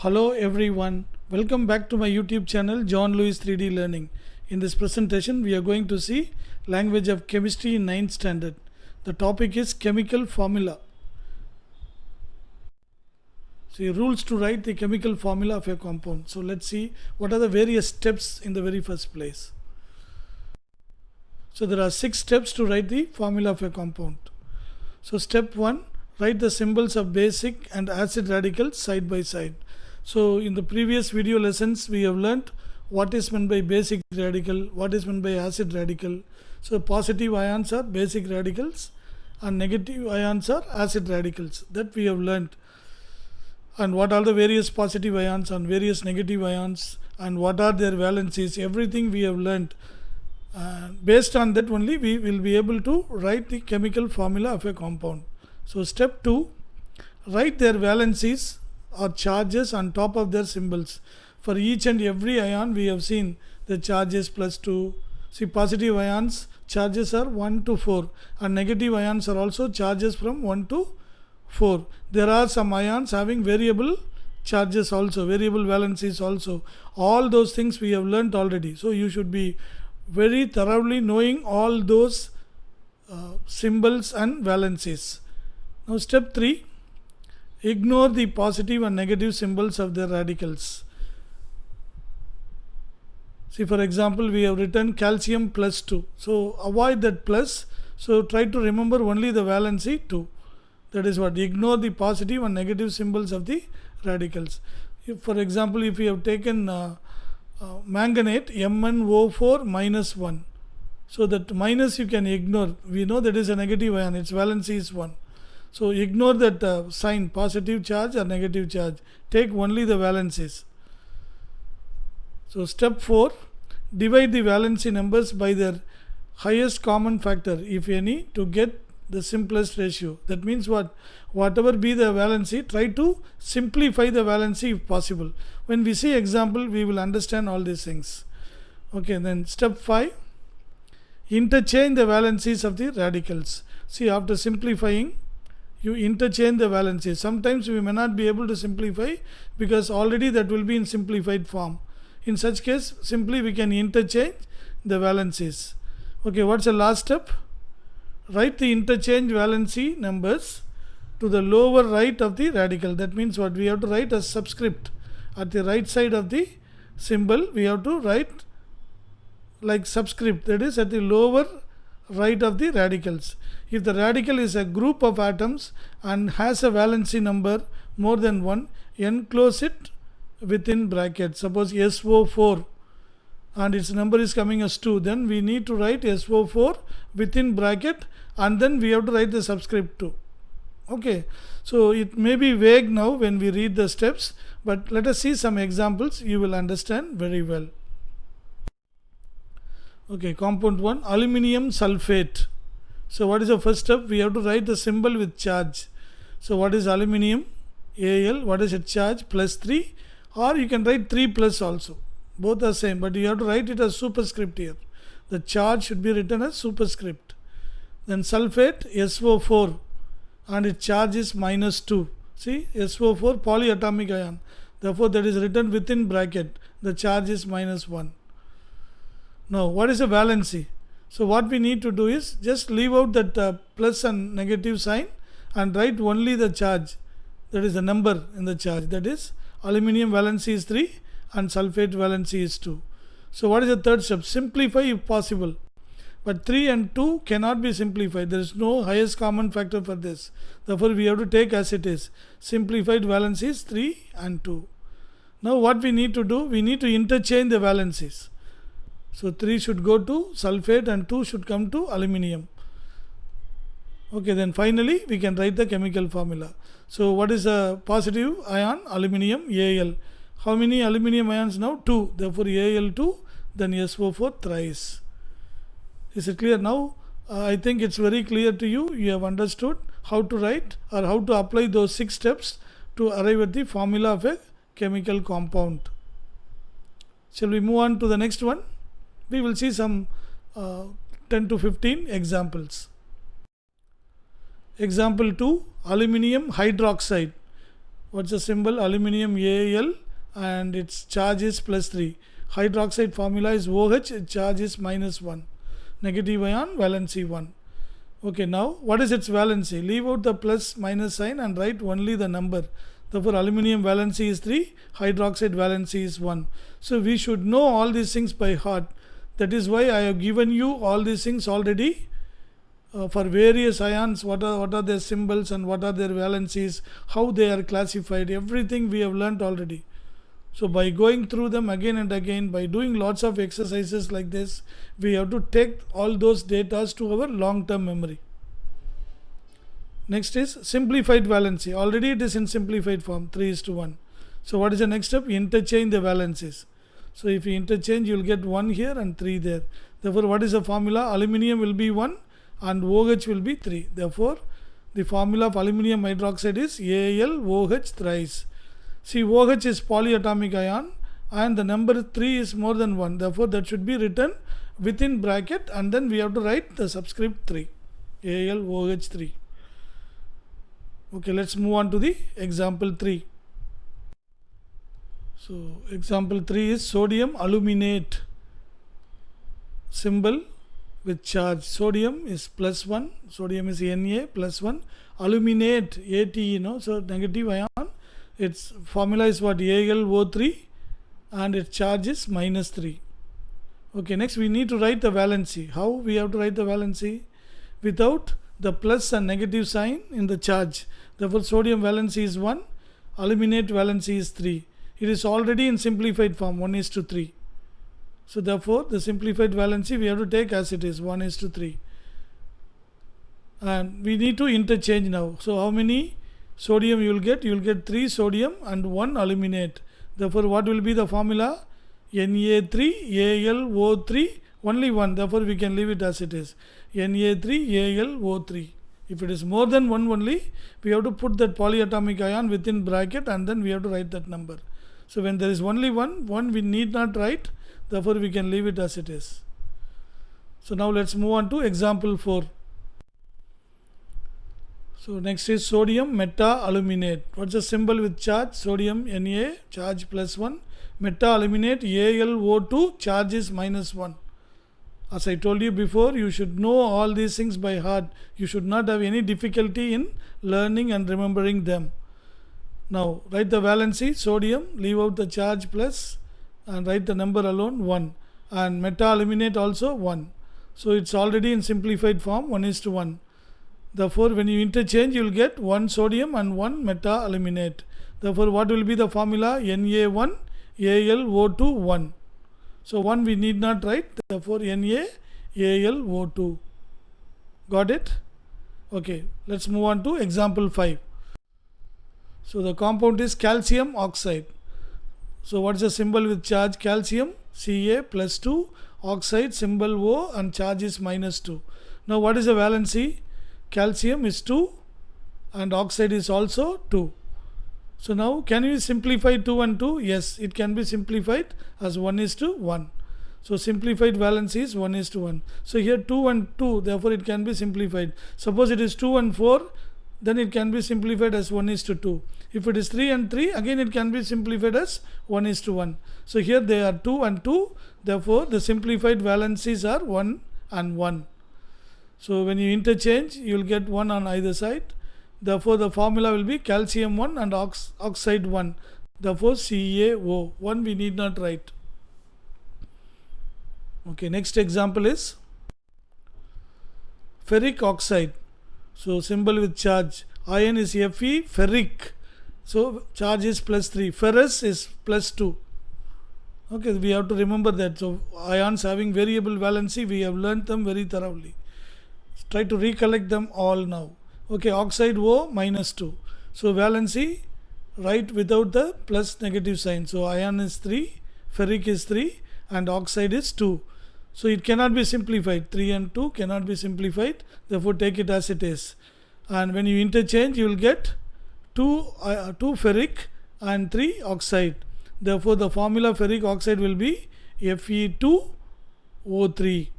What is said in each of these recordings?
Hello everyone, welcome back to my YouTube channel John Lewis 3D Learning. In this presentation we are going to see language of chemistry in 9th standard. The topic is chemical formula. See, rules to write the chemical formula of a compound. So let's see what are the various steps in the very first place. So there are 6 steps to write the formula of a compound. So step 1, write the symbols of basic and acid radicals side by side. So in the previous video lessons we have learnt what is meant by basic radical, what is meant by acid radical. So positive ions are basic radicals and negative ions are acid radicals, that we have learnt. And what are the various positive ions and various negative ions and what are their valencies, everything we have learnt. Based on that only we will be able to write the chemical formula of a compound. So step 2, write their valencies or charges on top of their symbols. For each and every ion we have seen the charges +2. See, positive ions charges are 1 to 4 and negative ions are also charges from 1 to 4. There are some ions having variable charges also, variable valencies also. All those things we have learnt already. So you should be very thoroughly knowing all those symbols and valencies. Now step 3, ignore the positive and negative symbols of their radicals. See, for example, we have written calcium +2. So avoid that plus. So try to remember only the valency 2. That is what, ignore the positive and negative symbols of the radicals. If, for example, if we have taken manganate MnO4 -1. So that minus you can ignore. We know that is a negative ion, its valency is 1. So ignore that sign, positive charge or negative charge. Take only the valencies. So step 4, divide the valency numbers by their highest common factor, if any, to get the simplest ratio. That means what? Whatever be the valency, try to simplify the valency if possible. When we see example, we will understand all these things. Okay, then step 5, interchange the valencies of the radicals. See, after simplifying, you interchange the valencies. Sometimes we may not be able to simplify because already that will be in simplified form. In such case, simply we can interchange the valencies. Okay, what's the last step? Write the interchange valency numbers to the lower right of the radical. That means what? We have to write a subscript at the right side of the symbol. We have to write like subscript, that is at the lower right of the radicals. If the radical is a group of atoms and has a valency number more than 1, enclose it within brackets. Suppose SO4 and its number is coming as 2, then we need to write SO4 within bracket and then we have to write the subscript 2. Okay, so it may be vague now when we read the steps, but let us see some examples, you will understand very well. Okay, compound 1, aluminium sulfate. So what is the first step? We have to write the symbol with charge. So what is aluminium? Al. What is its charge? +3, or you can write 3 plus also. Both are same, but you have to write it as superscript here. The charge should be written as superscript. Then sulfate, SO4, and its charge is -2. See, SO4 polyatomic ion. Therefore that is written within bracket. The charge is -1. Now what is the valency? So what we need to do is just leave out that plus and negative sign and write only the charge, that is the number in the charge. That is aluminium valency is 3 and sulfate valency is 2. So what is the third step? Simplify if possible. But 3 and 2 cannot be simplified. There is no highest common factor for this. Therefore we have to take as it is. Simplified valencies 3 and 2. Now what we need to do? We need to interchange the valencies. So 3 should go to sulfate and 2 should come to aluminium. Okay, then finally we can write the chemical formula. So what is a positive ion? Aluminium, Al. How many aluminium ions now? 2. Therefore Al2, then SO4 thrice. Is it clear now? I think it's very clear to you. You have understood how to write or how to apply those 6 steps to arrive at the formula of a chemical compound. Shall we move on to the next one? We will see some 10 to 15 examples. Example 2, aluminium hydroxide. What's the symbol? Aluminium Al, and its charge is plus 3. Hydroxide formula is OH, its charge is minus 1. Negative ion, valency 1. Okay, now what is its valency? Leave out the plus minus sign and write only the number. Therefore, aluminium valency is 3, hydroxide valency is 1. So we should know all these things by heart. That is why I have given you all these things already. For various ions, what are their symbols and what are their valencies, how they are classified, everything we have learnt already. So by going through them again and again, by doing lots of exercises like this, we have to take all those data to our long-term memory. Next is simplified valency. Already it is in simplified form, 3:1. So what is the next step? Interchange the valencies. So if you interchange, you will get 1 here and 3 there. Therefore, what is the formula? Aluminium will be 1 and OH will be 3. Therefore, the formula of aluminium hydroxide is AlOH thrice. See, OH is polyatomic ion and the number 3 is more than 1. Therefore, that should be written within bracket and then we have to write the subscript 3. AlOH 3. Okay, let's move on to the example 3. So, example 3 is sodium aluminate. Symbol with charge. Sodium is plus 1. Sodium is Na plus 1. Aluminate, ATE, so negative ion. Its formula is what? AlO3 and its charge is minus 3. Okay, next we need to write the valency. How we have to write the valency? Without the plus and negative sign in the charge. Therefore, sodium valency is 1, aluminate valency is 3. It is already in simplified form, 1:3. So, therefore, the simplified valency we have to take as it is, 1:3. And we need to interchange now. So, how many sodium you will get? You will get 3 sodium and 1 aluminate. Therefore, what will be the formula? Na3AlO3, only 1. Therefore, we can leave it as it is. Na3AlO3. If it is more than 1 only, we have to put that polyatomic ion within bracket and then we have to write that number. So, when there is only 1 we need not write. Therefore, we can leave it as it is. So, now let's move on to example 4. So, next is sodium meta-aluminate. What's the symbol with charge? Sodium Na, charge plus 1. Meta-aluminate AlO2, charge is minus 1. As I told you before, you should know all these things by heart. You should not have any difficulty in learning and remembering them. Now, write the valency, sodium, leave out the charge plus and write the number alone 1. And meta-aluminate also 1. So, it's already in simplified form, 1:1. Therefore, when you interchange, you will get 1 sodium and 1 meta-aluminate. Therefore, what will be the formula? Na1, AlO2, 1. So, 1 we need not write. Therefore, NaAlO2. Got it? Okay, let's move on to example 5. So, the compound is calcium oxide. So, what is the symbol with charge? Calcium, Ca plus 2, oxide symbol O and charge is minus 2. Now, what is the valency? Calcium is 2 and oxide is also 2. So, now can we simplify 2 and 2? Yes, it can be simplified as 1:1. So, simplified valency is 1:1. So, here 2 and 2, therefore, it can be simplified. Suppose it is 2 and 4, then it can be simplified as 1:2. If it is 3 and 3, again it can be simplified as 1:1. So, here they are 2 and 2, therefore, the simplified valencies are 1 and 1. So, when you interchange, you will get 1 on either side. Therefore, the formula will be calcium 1 and oxide 1. Therefore, CaO. 1 we need not write. Okay, next example is ferric oxide. So, symbol with charge. Iron is Fe, ferric. So, charge is plus 3. Ferrous is plus 2. Okay, we have to remember that. So, ions having variable valency, we have learnt them very thoroughly. Try to recollect them all now. Okay, oxide O minus 2. So, valency, write without the plus negative sign. So, iron is 3, ferric is 3 and oxide is 2. So, it cannot be simplified. 3 and 2 cannot be simplified. Therefore, take it as it is. And when you interchange, you will get 2 ferric and 3 oxide. Therefore, the formula ferric oxide will be Fe2O3.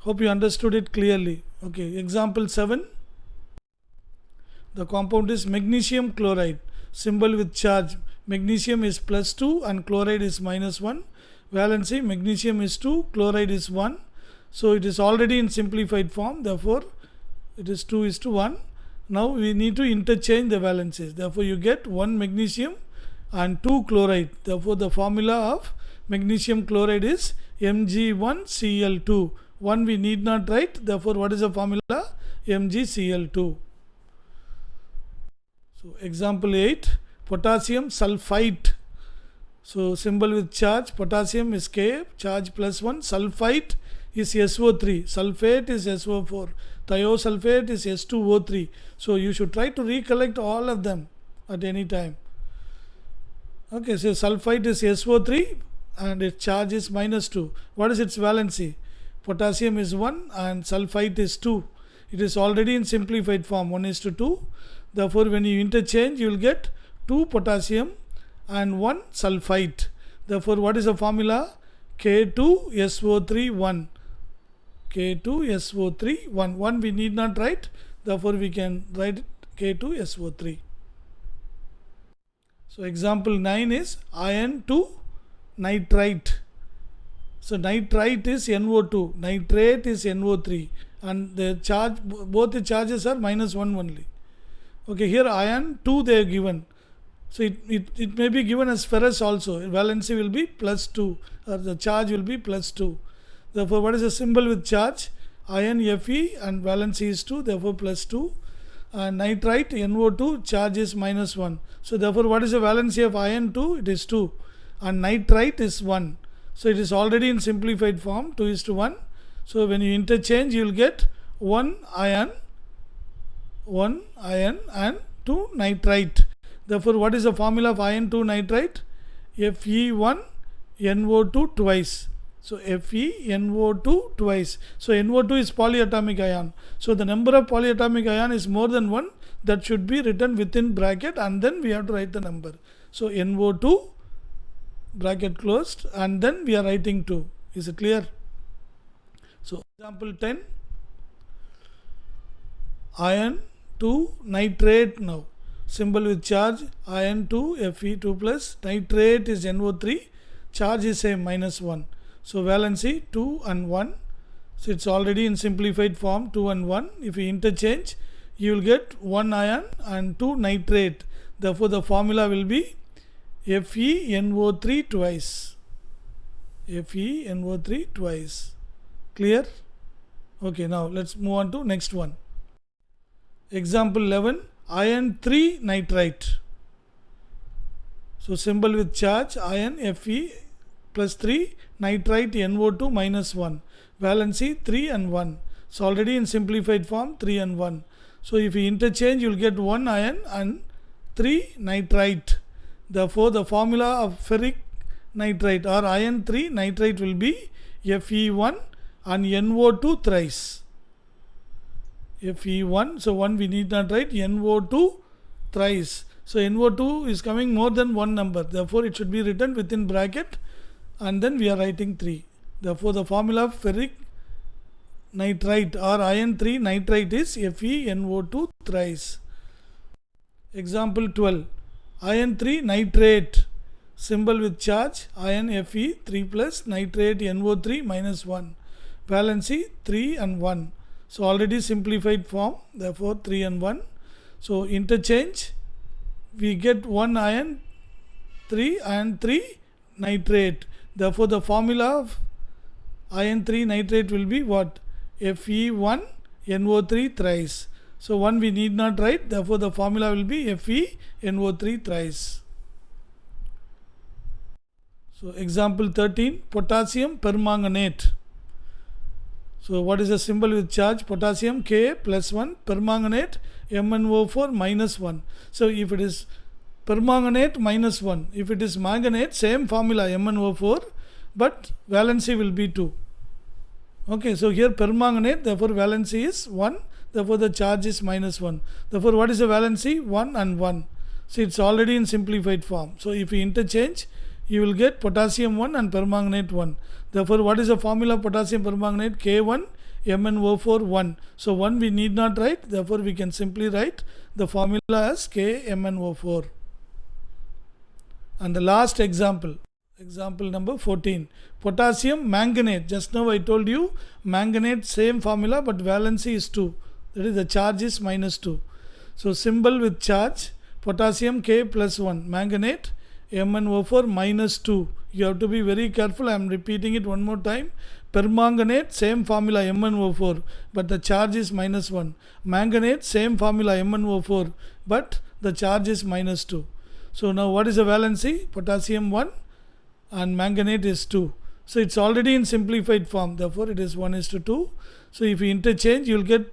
Hope you understood it clearly. Okay, example 7. The compound is magnesium chloride. Symbol with charge. Magnesium is +2 and chloride is -1. Valency, magnesium is 2, chloride is 1. So it is already in simplified form. Therefore, it is 2:1. Now we need to interchange the valencies. Therefore, you get 1 magnesium and 2 chloride. Therefore, the formula of magnesium chloride is Mg1Cl2. 1 we need not write. Therefore, what is the formula? MgCl2. So, example 8, potassium sulfite. So, symbol with charge, potassium is K, charge +1, sulfite is SO3, sulfate is SO4, thiosulfate is S2O3. So, you should try to recollect all of them at any time. Okay, so sulfite is SO3 and its charge is -2. What is its valency? Potassium is 1 and sulfite is 2. It is already in simplified form, 1:2. Therefore, when you interchange, you will get 2 potassium and 1 sulfite. Therefore, what is the formula? K2SO3 K2SO3 1 we need not write. Therefore, we can write K2SO3. So, example 9 is iron to nitrite. So, nitrite is NO2, nitrate is NO3, and the charge, both the charges are -1 only. Okay, here iron 2 they are given. So, it may be given as ferrous also. Valency will be +2 or the charge will be +2. Therefore, what is the symbol with charge? Iron Fe and valency is 2, therefore +2. And nitrite NO2 charge is -1. So, therefore, what is the valency of iron 2? It is 2 and nitrite is 1. So, it is already in simplified form, 2:1. So, when you interchange, you will get 1 iron and 2 nitrite. Therefore, what is the formula of iron 2 nitrite? Fe1NO2 twice. So, FeNO2 twice. So, NO2 is polyatomic ion. So, the number of polyatomic ion is more than 1. That should be written within bracket and then we have to write the number. So, NO2 bracket closed and then we are writing 2. Is it clear? So, example 10, iron 2 nitrate now. Symbol with charge, iron 2 Fe2 plus, nitrate is NO3, charge is same -1. So, valency 2 and 1. So, it is already in simplified form 2 and 1. If you interchange, you will get 1 iron and 2 nitrate. Therefore, the formula will be FeNO3 twice. FeNO3 twice. Clear? Okay, now let us move on to next one. Example 11, iron 3 nitrite. So, symbol with charge, iron Fe plus 3, nitrite NO2 -1. Valency 3 and 1. So, already in simplified form 3 and 1. So, if you interchange, you will get 1 iron and 3 nitrite. Therefore, the formula of ferric nitrite or iron 3 nitrite will be Fe1 and NO2 thrice. Fe1, so 1 we need not write, NO2 thrice. So, NO2 is coming more than one number. Therefore, it should be written within bracket and then we are writing 3. Therefore, the formula of ferric nitrite or iron 3 nitrite is FeNO2 thrice. Example 12, iron 3 nitrate. Symbol with charge, iron Fe 3 plus, nitrate NO3 -1. Valency 3 and 1. So, already simplified form, therefore 3 and 1. So, interchange, we get 1 iron 3 and 3 nitrate. Therefore, the formula of iron 3 nitrate will be what? Fe1 NO3 thrice. So, 1 we need not write, therefore, the formula will be FeNO3 thrice. So, example 13, potassium permanganate. So, what is the symbol with charge? Potassium K +1, permanganate MnO4 -1. So, if it is permanganate -1, if it is manganate, same formula MnO4, but valency will be 2. Okay, so here permanganate, therefore valency is 1, therefore the charge is -1. Therefore, what is the valency? 1 and 1. So, it is already in simplified form. So, if you interchange, you will get potassium 1 and permanganate 1. Therefore, what is the formula of potassium permanganate? K1 MnO4 1. So 1 we need not write, therefore we can simply write the formula as KMnO4. And the last example, example number 14, potassium manganate. Just now I told you manganate same formula but valency is 2, that is the charge is -2. So symbol with charge, potassium K plus 1, manganate MnO4 -2. You have to be very careful. I am repeating it one more time. Permanganate same formula MnO4 but the charge is -1. Manganate same formula MnO4 but the charge is -2. So now what is the valency? Potassium 1 and manganate is 2. So it's already in simplified form, therefore it is 1:2. So if you interchange, you will get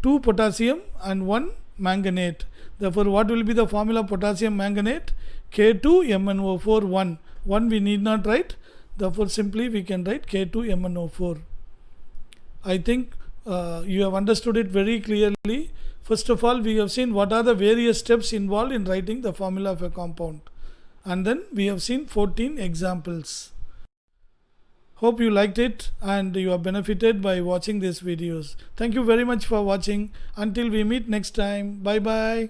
2 potassium and 1 manganate. Therefore what will be the formula potassium manganate? K2MnO4 1. 1 we need not write, therefore simply we can write K2MnO4. I think you have understood it very clearly. First of all, we have seen what are the various steps involved in writing the formula of a compound, and then we have seen 14 examples. Hope you liked it and you have benefited by watching these videos. Thank you very much for watching. Until we meet next time, bye bye.